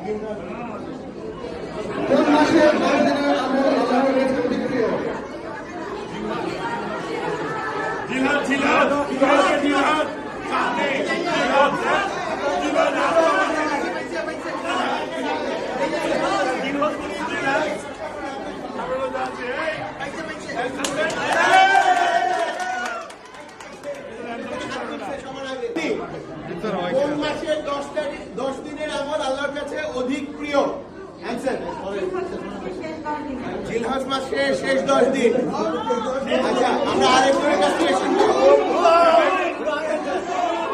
কোন মাসে 10 দিনের আমল আল্লাহর কাছে অধিক প্রিয়? জিহাদ জিহাদ জিহাদ জিহাদ সামনে জিহাদ জিহাদ কোন মাসে 10 দিনের আমল আল্লাহর কাছে অধিক প্রিয়? অ্যানসার জিলহজ মাসের শেষ 10 দিন। আচ্ছা, আমরা আরেকজনের কাছ থেকে শুনবো।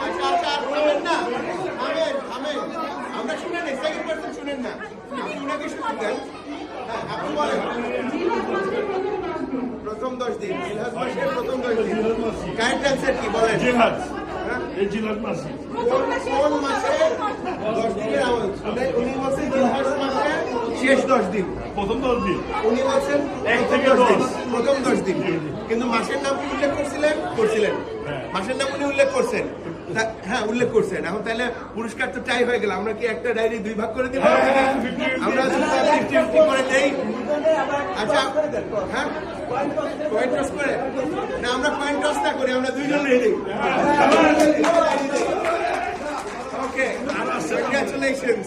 আচ্ছা আচ্ছা, থামেন না, থামেন। আমরা শুনে নেই, সেকেন্ড পার্সন শুনেন না, আপনি ওনাকে শুনুন দেন। হ্যাঁ, আপনি বলেন। প্রথম 10 দিন, জিলহজ মাসের প্রথম 10 দিন। কারেক্ট অ্যানসার কি বলেন? জিহাদ এই জিহাদ মাসে কোন মাসে 10 দিনের আমল? উনি বলছেন জিলহজ মাসের শেষ 10 দিন। প্রথম 10 দিন উনি বলছেন 1 থেকে 10 প্রথম 10 দিন। কিন্তু মাসের নাম কি উল্লেখ করছিলেন? মাসের নাম উনি উল্লেখ করছেন। হ্যাঁ, উল্লেখ করছেন। এখন তাহলে পুরস্কার তো টাই হয়ে গেল। আমরা কি একটা ডায়েরি 2 ভাগ করে দিব? আমরা 50-50 করে দেই। আচ্ছা, হ্যাঁ, কয়েন টস করে না, আমরা কয়েন টস না করি, আমরা দুইজন রেডি দিই। ওকে, কংগ্রাচুলেশনস।